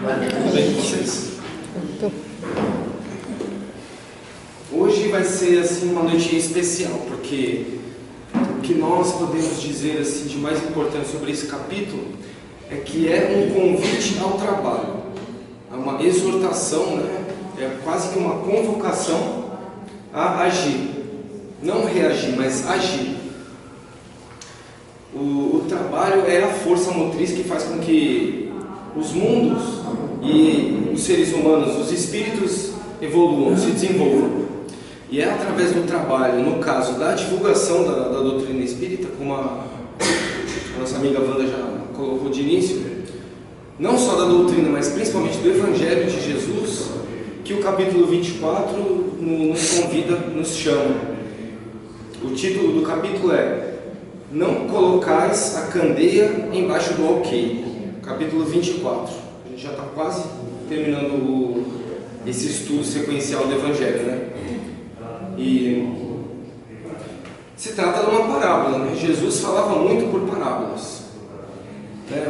Tudo bem com vocês? Hoje vai ser assim uma noite especial, porque o que nós podemos dizer assim de mais importante sobre esse capítulo é que é um convite ao trabalho, é uma exortação, né? É quase que uma convocação a agir, não reagir, mas agir. O trabalho é a força motriz que faz com que os mundos e os seres humanos, os espíritos evoluam, se desenvolvam. E é através do trabalho, no caso da divulgação da doutrina espírita, como a nossa amiga Wanda já colocou de início, não só da doutrina, mas principalmente do Evangelho de Jesus, que o capítulo 24 nos convida, nos chama. O título do capítulo é Não colocais a candeia embaixo do alqueire. Capítulo 24. A gente já está quase terminando esse estudo sequencial do Evangelho, né? E se trata de uma parábola, né? Jesus falava muito por parábolas.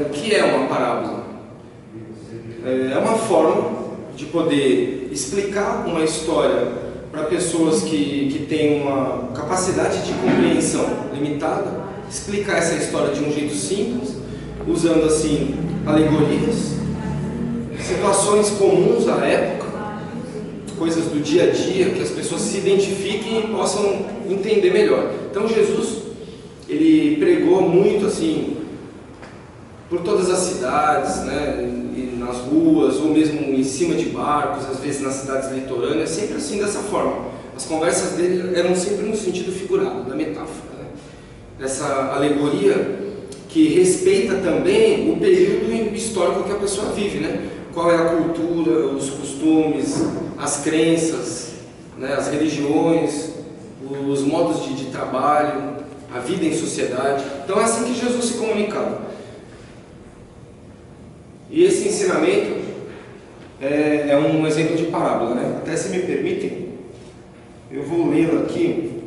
O que é uma parábola? É uma forma de poder explicar uma história para pessoas que têm uma capacidade de compreensão limitada, explicar essa história de um jeito simples, usando assim alegorias, situações comuns à época, coisas do dia a dia, que as pessoas se identifiquem e possam entender melhor. Então Jesus, ele pregou muito assim, por todas as cidades, né, e nas ruas, ou mesmo em cima de barcos, às vezes nas cidades litorâneas, sempre assim, dessa forma. As conversas dele eram sempre no sentido figurado, da metáfora, né? Essa alegoria que respeita também o período histórico que a pessoa vive, né? Qual é a cultura, os costumes, as crenças, né, as religiões, os modos de trabalho, a vida em sociedade. Então é assim que Jesus se comunicava. E esse ensinamento é um exemplo de parábola, né? Até se me permitem, eu vou lê-lo aqui,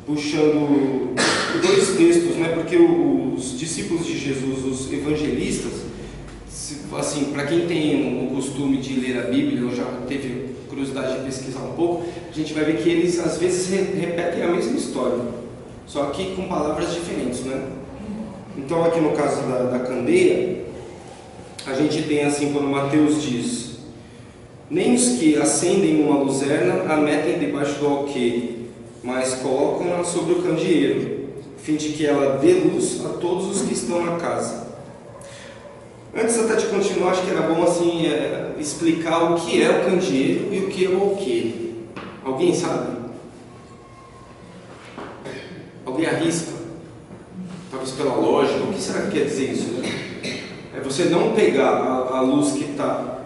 puxando dois textos, né? Porque os discípulos de Jesus, os evangelistas, assim, para quem tem o costume de ler a Bíblia, ou já teve curiosidade de pesquisar um pouco, a gente vai ver que eles às vezes repetem a mesma história, só que com palavras diferentes, né? Então aqui no caso da candeia, a gente tem assim, quando Mateus diz: nem os que acendem uma luzerna a metem debaixo do alqueire, mas colocam-na sobre o candeeiro, a fim de que ela dê luz a todos os que estão na casa. Antes até de continuar, acho que era bom assim explicar o que é o candeeiro e o que é o alqueire. Alguém sabe? Alguém arrisca? Talvez pela lógica. O que será que quer dizer isso, né? É você não pegar a luz que está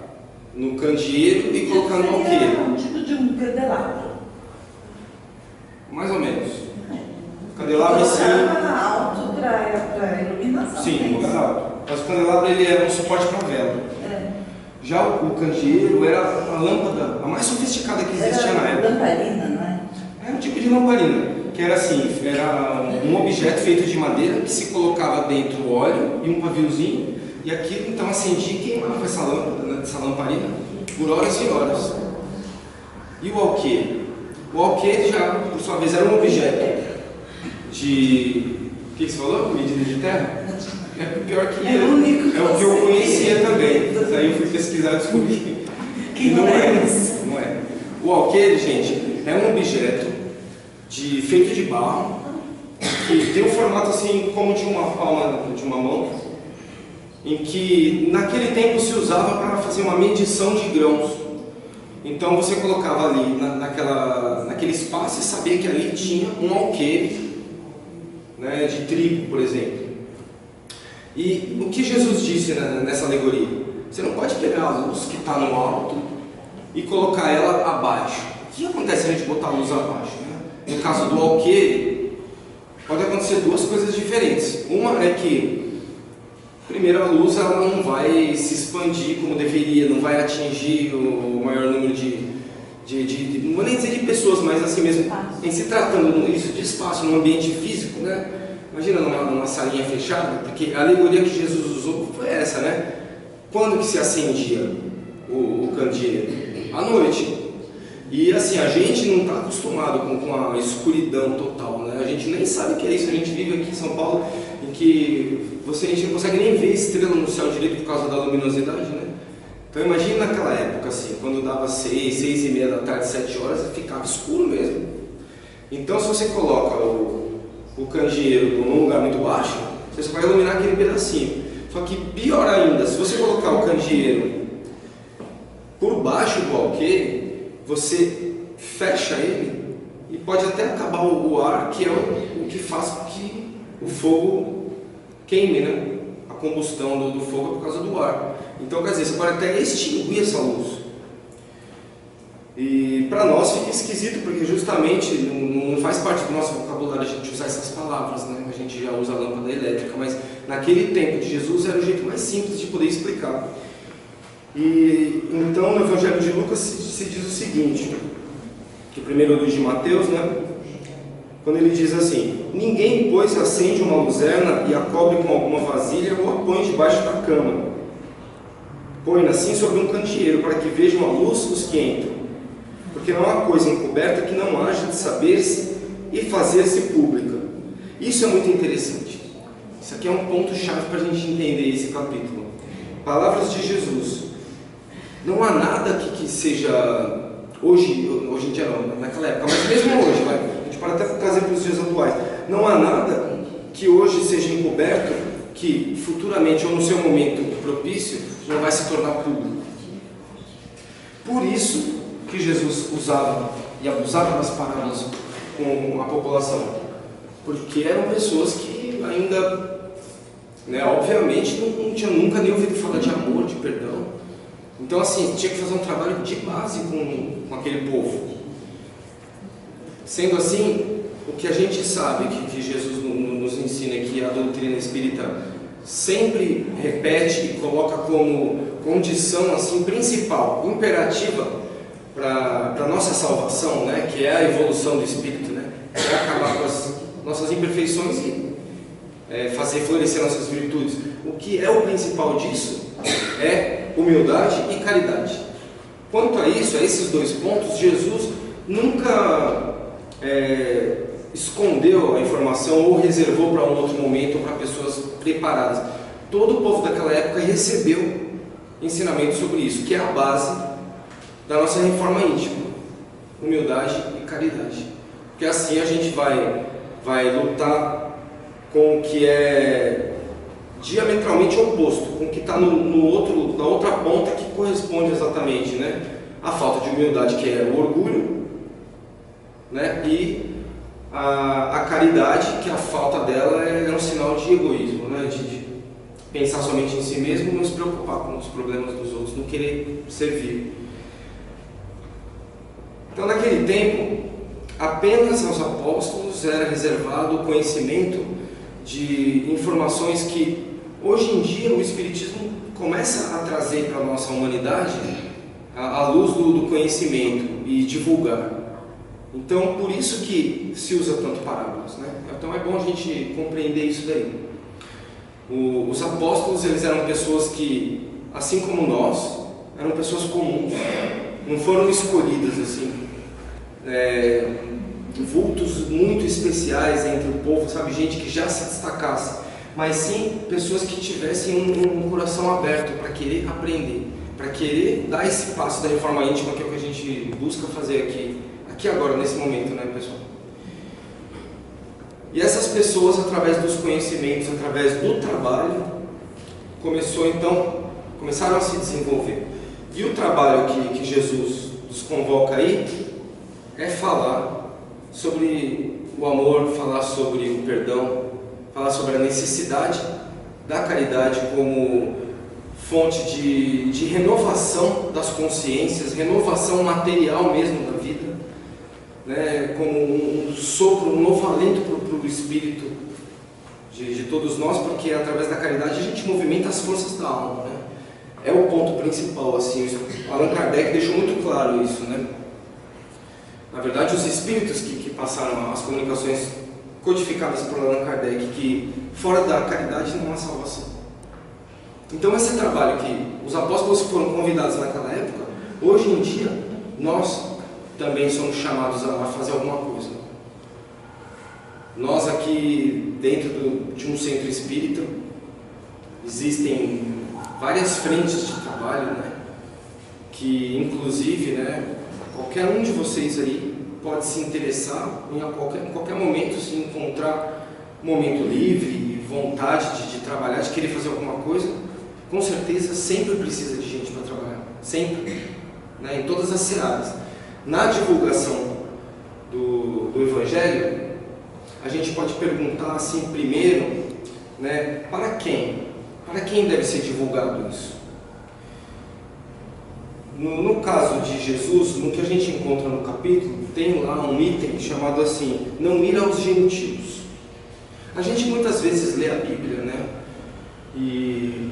no candeeiro e colocar no alqueire. É um tipo de um candelabro. Mais ou menos. Candelabro assim. Alto para iluminação. Sim, um lugar alto. Mas o candelabro ele era um suporte para vela. Já o candeeiro era a lâmpada, a mais sofisticada que existia na época. Lamparina, não é? Era um tipo de lamparina, que era assim, era um objeto feito de madeira que se colocava dentro óleo e um paviozinho, e aquilo então acendia e queimava essa lâmpada, né, essa lamparina, por horas e horas. E o alqueire? O alqueire já, por sua vez, era um objeto de... O que você falou? Medida de terra? É pior que é o único é o que eu conhecia também. Daí eu fui pesquisar e descobri que não é isso. Não é. O alqueire, gente, é um objeto feito de barro que tem um formato assim como de uma palma de uma mão, em que naquele tempo se usava para fazer uma medição de grãos. Então você colocava ali naquele espaço e sabia que ali tinha um alqueire, né, de trigo, por exemplo. E o que Jesus disse nessa alegoria? Você não pode pegar a luz que está no alto e colocar ela abaixo. O que acontece se a gente botar a luz abaixo, né? No caso do alqueire, pode acontecer duas coisas diferentes. Uma é que, primeiro, a luz ela não vai se expandir como deveria, não vai atingir o maior número não vou nem dizer de pessoas, mas assim mesmo, em se tratando isso de espaço, no ambiente físico, né? Imagina numa salinha fechada, porque a alegoria que Jesus usou foi essa, né? Quando que se acendia o candeeiro? À noite. E assim, a gente não está acostumado com a escuridão total, né? A gente nem sabe o que é isso. A gente vive aqui em São Paulo em que a gente não consegue nem ver estrela no céu direito por causa da luminosidade, né? Então imagine naquela época assim, quando dava 6h30 da tarde, 7 horas, ficava escuro mesmo. Então se você coloca o candeeiro num lugar muito baixo, você só vai iluminar aquele pedacinho. Só que pior ainda, se você colocar o candeeiro por baixo do alqueire, você fecha ele e pode até acabar o ar, que é o que faz com que o fogo queime, né? A combustão do fogo é por causa do ar. Então, quer dizer, você pode até extinguir essa luz. E para nós fica esquisito, porque justamente não faz parte do nosso vocabulário a gente usar essas palavras, né? A gente já usa a lâmpada elétrica, mas naquele tempo de Jesus era o jeito mais simples de poder explicar. E então no Evangelho de Lucas se diz o seguinte, que primeiro livro de Mateus, né? Quando ele diz assim: ninguém, pois, acende uma luzerna e a cobre com alguma vasilha ou a põe debaixo da cama. Põe assim sobre um candeeiro, para que vejam a luz os que entram. Porque não há coisa encoberta que não haja de saber-se e fazer-se pública. Isso é muito interessante. Isso aqui é um ponto-chave para a gente entender esse capítulo. Palavras de Jesus. Não há nada que seja, hoje em dia não, naquela época, mas mesmo hoje, a gente pode até trazer para os dias atuais. Não há nada que hoje seja encoberto que futuramente ou no seu momento propício não vai se tornar público. Por isso que Jesus usava e abusava das parábolas com a população, porque eram pessoas que ainda, né, obviamente não tinham nunca nem ouvido falar de amor, de perdão. Então assim, tinha que fazer um trabalho de base com aquele povo. Sendo assim, o que a gente sabe que Jesus nos ensina é que a doutrina espírita sempre repete e coloca como condição assim, principal, imperativa para a nossa salvação, né, que é a evolução do espírito, né, é acabar com as nossas imperfeições e fazer florescer nossas virtudes. O que é o principal disso é humildade e caridade. Quanto a isso, a esses dois pontos, Jesus nunca escondeu a informação ou reservou para um outro momento ou para pessoas preparadas. Todo o povo daquela época recebeu ensinamento sobre isso, que é a base da nossa reforma íntima: humildade e caridade. Porque assim a gente vai lutar com o que é diametralmente oposto, com o que está na outra ponta, que corresponde exatamente, né? A falta de humildade, que é o orgulho, né? E a caridade, que a falta dela é um sinal de egoísmo, né? De pensar somente em si mesmo, não se preocupar com os problemas dos outros, não querer servir. Então, naquele tempo, apenas aos apóstolos era reservado o conhecimento de informações que hoje em dia o Espiritismo começa a trazer para a nossa humanidade à luz do conhecimento e divulgar. Então, por isso que se usa tanto parábolas, né? Então é bom a gente compreender isso daí. Os apóstolos, eles eram pessoas que, assim como nós, eram pessoas comuns, não foram escolhidas assim, vultos muito especiais entre o povo, sabe, gente que já se destacasse, mas sim pessoas que tivessem um coração aberto para querer aprender, para querer dar esse passo da reforma íntima, que é o que a gente busca fazer aqui agora, nesse momento, né, pessoal? E essas pessoas, através dos conhecimentos, através do trabalho, começaram a se desenvolver. E o trabalho que Jesus nos convoca aí é falar sobre o amor, falar sobre o perdão, falar sobre a necessidade da caridade como fonte de renovação das consciências, renovação material mesmo da vida, né, como um sopro, um novo alento para o espírito de todos nós, porque através da caridade a gente movimenta as forças da alma, né? É o ponto principal, assim. Allan Kardec deixou muito claro isso, né? Na verdade, os espíritos que passaram as comunicações codificadas por Allan Kardec, que fora da caridade não há salvação. Então esse trabalho que os apóstolos foram convidados naquela época, hoje em dia, nós também somos chamados a fazer alguma coisa. Nós aqui dentro de um centro espírita, existem várias frentes de trabalho, né? Que inclusive, né, qualquer um de vocês aí pode se interessar em qualquer momento, se encontrar um momento livre, vontade de trabalhar, de querer fazer alguma coisa, com certeza sempre precisa de gente para trabalhar, sempre, né, em todas as searas. Na divulgação do Evangelho, a gente pode perguntar assim primeiro, né, para quem? Para quem deve ser divulgado isso? No caso de Jesus, no que a gente encontra no capítulo, tem lá um item chamado assim, não ir aos gentios. A gente muitas vezes lê a Bíblia, né? E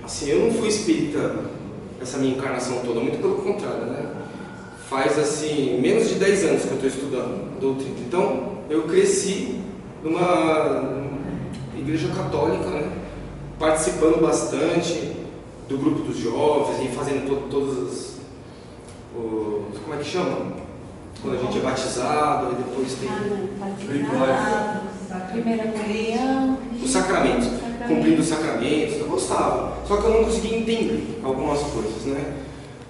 assim, eu não fui espírita essa minha encarnação toda, muito pelo contrário, né? Faz assim, menos de 10 anos que eu estou estudando a doutrina. Então, eu cresci numa igreja católica, né? Participando bastante do grupo dos jovens e fazendo todas as... como é que chama? Quando a gente é batizado e depois tem... Primeira comunhão. Os sacramentos. Cumprindo os sacramentos. Eu gostava. Só que eu não conseguia entender algumas coisas, né?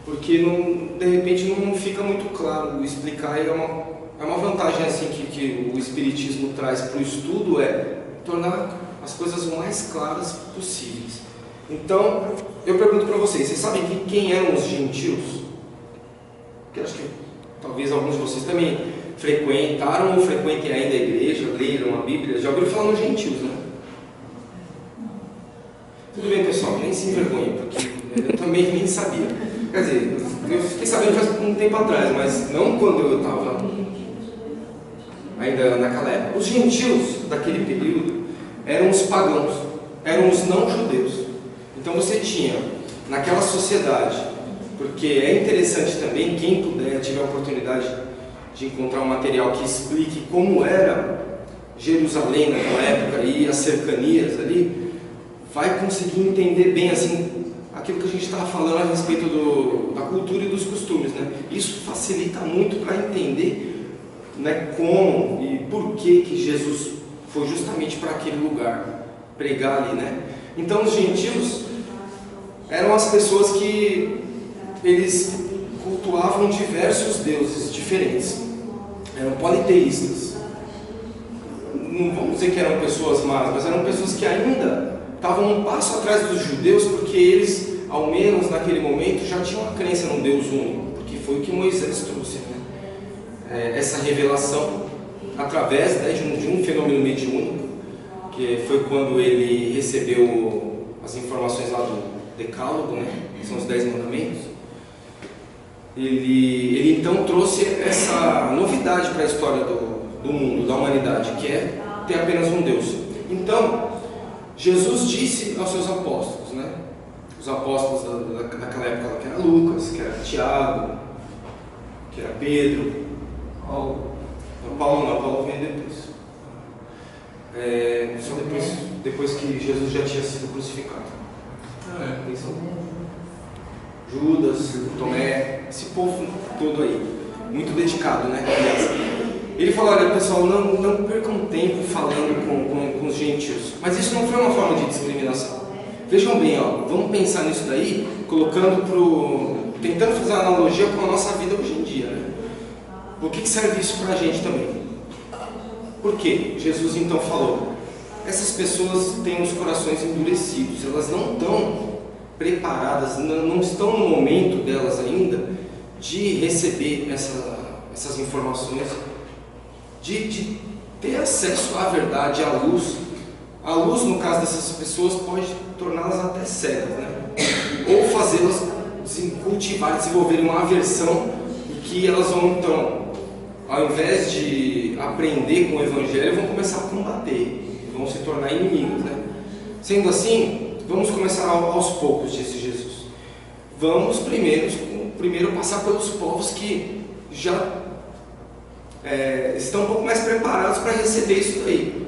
Porque de repente não fica muito claro explicar. E é uma vantagem assim que o Espiritismo traz para o estudo, é tornar as coisas o mais claras possíveis. Então, eu pergunto para vocês sabem quem eram os gentios? Porque acho que talvez alguns de vocês também frequentaram ou frequentem ainda a igreja, leram a Bíblia, já ouviram falar nos gentios, né? Tudo bem, pessoal, nem se envergonhem, porque eu também nem sabia. Quer dizer, eu fiquei sabendo faz um tempo atrás, mas não quando eu estava ainda naquela época. Os gentios daquele período eram os pagãos, eram os não-judeus. Então você tinha, naquela sociedade, porque é interessante também, quem puder, tiver a oportunidade de encontrar um material que explique como era Jerusalém naquela época e as cercanias ali, vai conseguir entender bem assim aquilo que a gente estava falando a respeito da cultura e dos costumes, né? Isso facilita muito para entender, né, como e por que Jesus foi justamente para aquele lugar pregar ali, né? Então os gentios eram as pessoas que eles cultuavam diversos deuses diferentes, eram politeístas. Não vamos dizer que eram pessoas más, mas eram pessoas que ainda estavam um passo atrás dos judeus, porque eles, ao menos naquele momento, já tinham uma crença num Deus único, porque foi o que Moisés trouxe, né? Essa revelação através, né, de um fenômeno mediúnico, que foi quando ele recebeu as informações lá do Decálogo, né, que são os 10 mandamentos. Ele então trouxe essa novidade para a história do mundo, da humanidade, que é ter apenas um Deus. Então, Jesus disse aos seus apóstolos, né, os apóstolos daquela época, que era Lucas, que era Tiago, que era Pedro, Paulo veio depois. Só depois que Jesus já tinha sido crucificado. Judas, Tomé, esse povo todo aí, muito dedicado, né? Ele falou: olha pessoal, não percam tempo falando com os gentios. Mas isso não foi uma forma de discriminação. Vejam bem, ó, vamos pensar nisso daí, tentando fazer uma analogia com a nossa vida hoje em dia, né? Por que serve isso para a gente também? Por quê? Jesus então falou: essas pessoas têm os corações endurecidos, elas não estão preparadas, não estão no momento delas ainda de receber essas informações, de ter acesso à verdade, à luz. A luz, no caso dessas pessoas, pode torná-las até cegas, né? Ou fazê-las cultivar, desenvolverem uma aversão, e que elas vão então, ao invés de aprender com o Evangelho, vão começar a combater, vão se tornar inimigos, né? Sendo assim, vamos começar aos poucos, disse Jesus. Vamos primeiro passar pelos povos que já estão um pouco mais preparados para receber isso daí.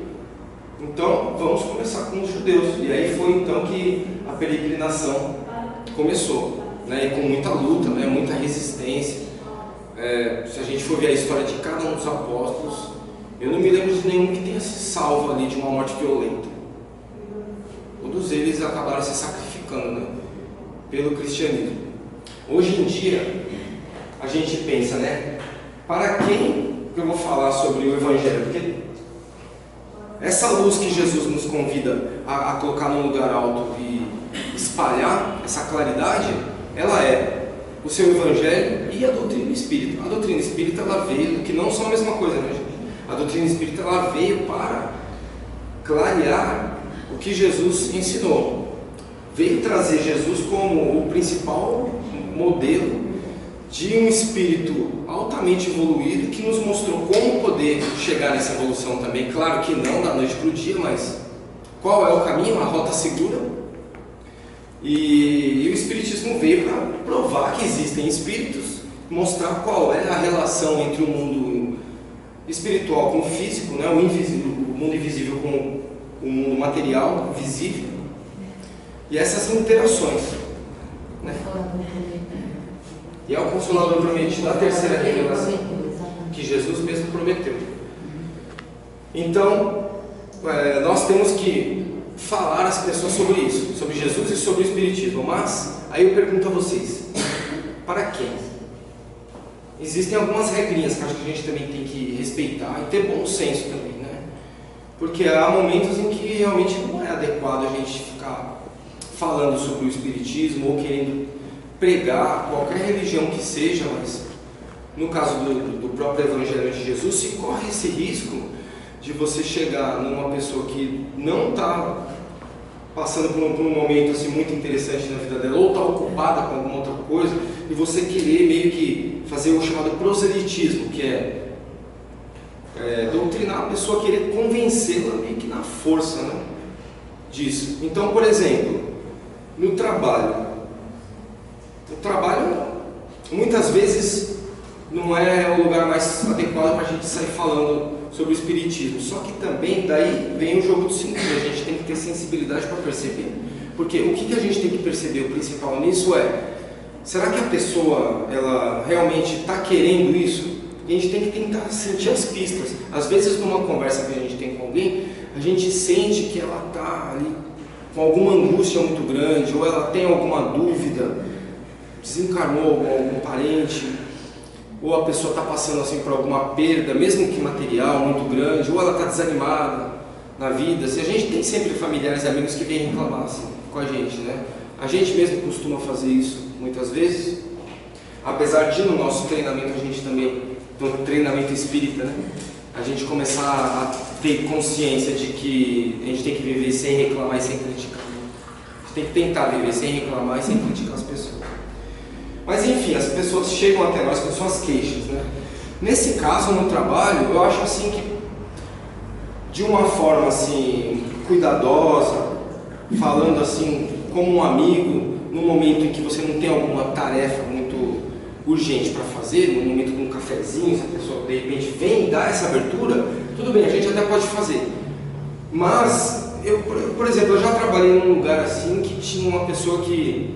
Então, vamos começar com os judeus. E aí foi então que a peregrinação começou, né? E com muita luta, né? Muita resistência. Se a gente for ver a história de cada um dos apóstolos, eu não me lembro de nenhum que tenha se salvo ali de uma morte violenta. Todos eles acabaram se sacrificando, né? Pelo cristianismo. Hoje em dia, a gente pensa, né? Para quem eu vou falar sobre o Evangelho? Porque essa luz que Jesus nos convida a colocar num lugar alto e espalhar, essa claridade, ela é o seu Evangelho e a doutrina espírita. A doutrina espírita, ela veio, que não são a mesma coisa, né, gente? A doutrina espírita, ela veio para clarear o que Jesus ensinou. Veio trazer Jesus como o principal modelo de um espírito altamente evoluído que nos mostrou como poder chegar nessa evolução também. Claro que não da noite para o dia, mas qual é o caminho, a rota segura. E o Espiritismo veio para provar que existem espíritos, mostrar qual é a relação entre o mundo espiritual com o físico, né? O mundo invisível com o mundo material, visível, e essas interações, né? E é o Consolador prometido, a terceira revelação que Jesus mesmo prometeu. Então, nós temos que falar às pessoas sobre isso, sobre Jesus e sobre o Espiritismo. Mas, aí eu pergunto a vocês, para quem? Existem algumas regrinhas que acho que a gente também tem que respeitar e ter bom senso também, né? Porque há momentos em que realmente não é adequado a gente ficar falando sobre o Espiritismo ou querendo pregar qualquer religião que seja, mas no caso do próprio Evangelho de Jesus, se corre esse risco de você chegar numa pessoa que não está passando por um momento assim, muito interessante na vida dela, ou está ocupada com alguma outra coisa, e você querer meio que fazer o chamado proselitismo, que é doutrinar a pessoa, querer convencê-la meio que na força, né, disso. Então, por exemplo, no trabalho, muitas vezes não é o lugar mais adequado para a gente sair falando sobre o Espiritismo. Só que também daí vem o jogo do cintura. A gente tem que ter sensibilidade para perceber. Porque o que a gente tem que perceber, o principal nisso será que a pessoa ela realmente está querendo isso? E a gente tem que tentar sentir as pistas. Às vezes numa conversa que a gente tem com alguém, a gente sente que ela está ali com alguma angústia muito grande, ou ela tem alguma dúvida, desencarnou algum parente, ou a pessoa está passando assim por alguma perda, mesmo que material, muito grande, ou ela está desanimada na vida. Se a gente tem sempre familiares e amigos que vêm reclamar assim, com a gente, né? A gente mesmo costuma fazer isso muitas vezes, apesar de no nosso treinamento, a gente também, no treinamento espírita, né? A gente começar a ter consciência de que a gente tem que viver sem reclamar e sem criticar. A gente tem que tentar viver sem reclamar e sem criticar as pessoas. Mas enfim, as pessoas chegam até nós com suas queixas, né? Nesse caso, no trabalho, eu acho assim que de uma forma assim cuidadosa, falando assim como um amigo, no momento em que você não tem alguma tarefa muito urgente para fazer, no momento de um cafezinho, se a pessoa de repente vem e dá essa abertura, tudo bem, a gente até pode fazer. Mas por exemplo, eu já trabalhei num lugar assim que tinha uma pessoa que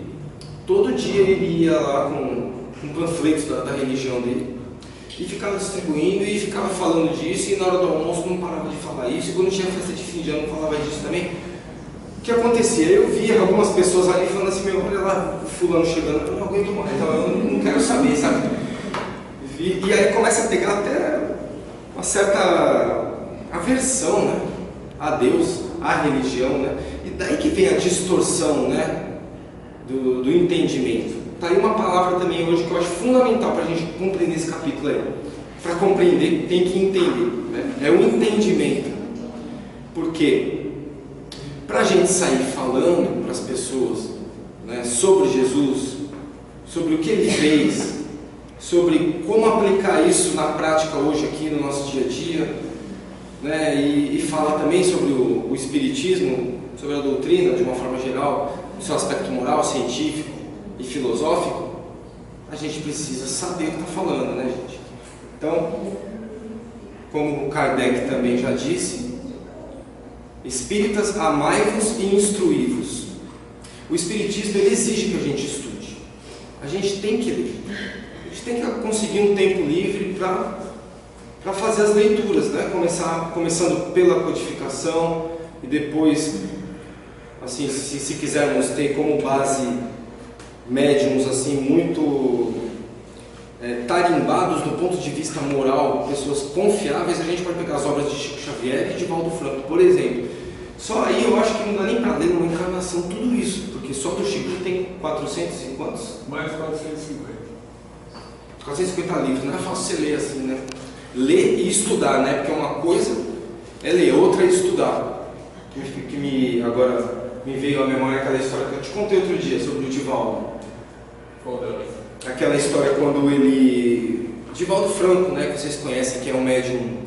todo dia ele ia lá com panfletos da religião dele e ficava distribuindo e ficava falando disso, e na hora do almoço não parava de falar isso, e quando tinha festa de fim de ano não falava disso também. O que acontecia? Eu via algumas pessoas ali falando assim, meu, olha lá o fulano chegando, eu não aguento mais, então eu não quero saber, sabe? E aí começa a pegar até uma certa aversão, né, a Deus, à religião, né? E daí que vem a distorção, né, do entendimento. Tá aí uma palavra também hoje que eu acho fundamental para a gente compreender esse capítulo aí. Para compreender, tem que entender, né? É o entendimento. Por quê? Para a gente sair falando para as pessoas, né, sobre Jesus, sobre o que ele fez, sobre como aplicar isso na prática hoje aqui no nosso dia a dia, né, e falar também sobre o Espiritismo, sobre a doutrina de uma forma geral, no seu aspecto moral, científico e filosófico, a gente precisa saber o que está falando, né, gente? Então, como o Kardec também já disse, Espíritas, amai-vos e instruí-vos. O Espiritismo ele exige que a gente estude. A gente tem que ler. A gente tem que conseguir um tempo livre para fazer as leituras, né? Começando pela codificação e depois, assim, se quisermos ter como base médiuns assim muito tarimbados do ponto de vista moral, pessoas confiáveis, a gente pode pegar as obras de Chico Xavier e de Valdo Franco, por exemplo. Só aí eu acho que não dá nem para ler numa encarnação tudo isso, porque só do Chico tem 400 e quantos? Mais 450. 450 livros, não é fácil você ler assim, né? Ler e estudar, né? Porque uma coisa é ler, outra é estudar. Agora me veio à memória aquela história que eu te contei outro dia sobre o Divaldo. Qual delas? Aquela história quando Divaldo Franco, né, que vocês conhecem, que é um médium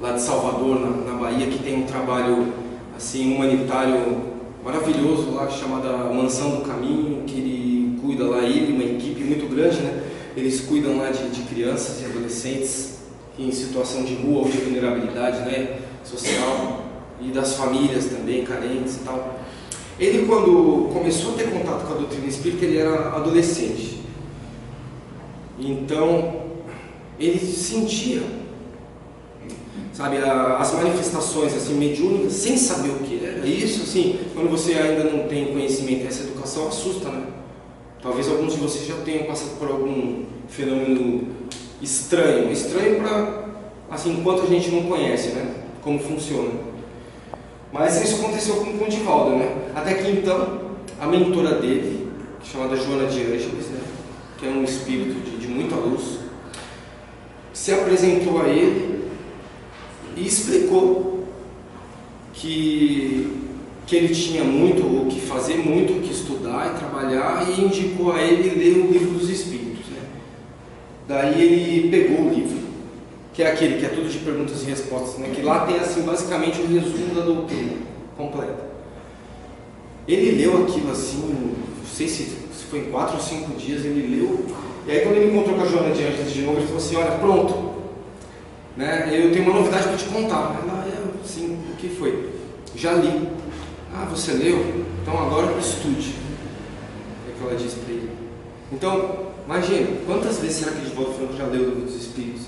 lá de Salvador, na Bahia, que tem um trabalho assim, humanitário maravilhoso lá, chamada Mansão do Caminho, que ele cuida lá, ele, uma equipe muito grande, né? Eles cuidam lá de crianças e adolescentes em situação de rua ou de vulnerabilidade, né, social, e das famílias também, carentes e tal. Ele, quando começou a ter contato com a doutrina espírita, ele era adolescente. Então, ele sentia, sabe, as manifestações assim, mediúnicas, sem saber o que era. Isso, assim, quando você ainda não tem conhecimento, essa educação assusta, né? Talvez alguns de vocês já tenham passado por algum fenômeno estranho para, assim, enquanto a gente não conhece, né, como funciona. Mas isso aconteceu com o Divaldo, né? Até que então, a mentora dele, chamada Joana de Ângeles, né, que é um espírito de muita luz, se apresentou a ele e explicou que ele tinha muito o que fazer, muito o que estudar e trabalhar, e indicou a ele ler o Livro dos Espíritos, né? Daí ele pegou o livro, que é aquele que é tudo de perguntas e respostas, né? Que lá tem assim basicamente o resumo da doutrina completa. Ele leu aquilo assim, não sei se foi em 4 ou 5 dias, ele leu, e aí quando ele encontrou com a Joana de Ângeles de novo, ele falou assim: olha, pronto, né? Eu tenho uma novidade para te contar. Ela, assim, o que foi? Já li. Ah, você leu? Então agora estude. É o que ela disse para ele. Então, imagina, quantas vezes será que Divaldo Franco já leu o Livro dos Espíritos?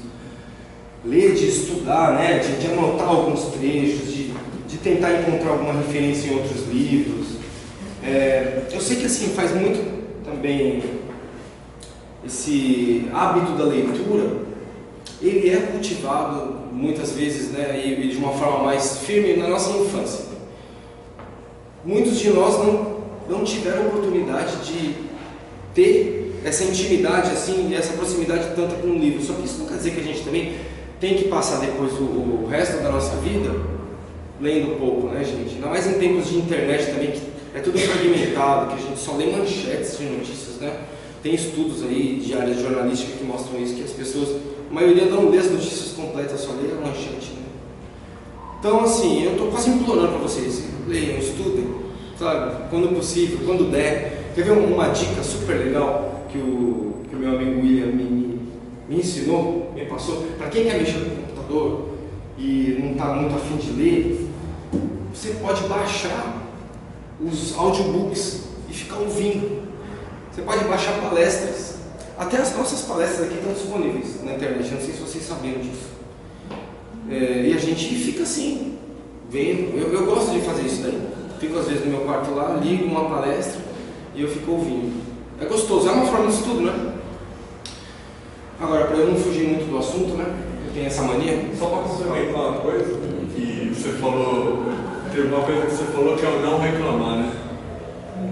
Ler, de estudar, né? de anotar alguns trechos, de tentar encontrar alguma referência em outros livros. Eu sei que assim, faz muito também esse hábito da leitura, ele é cultivado muitas vezes, né? E de uma forma mais firme na nossa infância. Muitos de nós não tiveram oportunidade de ter essa intimidade assim, essa proximidade tanta com o livro. Só que isso não quer dizer que a gente também tem que passar depois o resto da nossa vida lendo pouco, né, gente? Ainda mais em tempos de internet também, que é tudo fragmentado, que a gente só lê manchetes de notícias, né? Tem estudos aí de áreas jornalísticas que mostram isso, que as pessoas, a maioria não lê as notícias completas, só lê a manchete, né? Então, assim, eu estou quase implorando para vocês, leiam, estudem, sabe? Quando possível, quando der. Quer ver uma dica super legal que o meu amigo William me ensinou, me passou? Para quem quer mexer no computador e não está muito afim de ler, você pode baixar os audiobooks e ficar ouvindo. Você pode baixar palestras. Até as nossas palestras aqui estão disponíveis na internet, não sei se vocês sabiam disso. E a gente fica assim, vendo. Eu gosto de fazer isso daí. Fico às vezes no meu quarto lá, ligo uma palestra e eu fico ouvindo. É gostoso, é uma forma de estudo, né? Agora, para eu não fugir muito do assunto, né? Eu tenho essa mania. Só para complementar uma coisa, que você falou, teve uma coisa que você falou que é o não reclamar, né?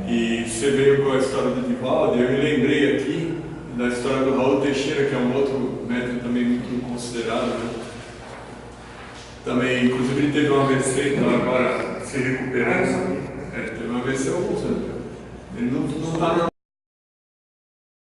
E você veio com a história do Divaldo, e eu me lembrei aqui da história do Raul Teixeira, que é um outro médium também muito considerado, né? Também, inclusive, ele teve um AVC, então agora se recuperando. Teve um AVC há alguns anos. Ele não está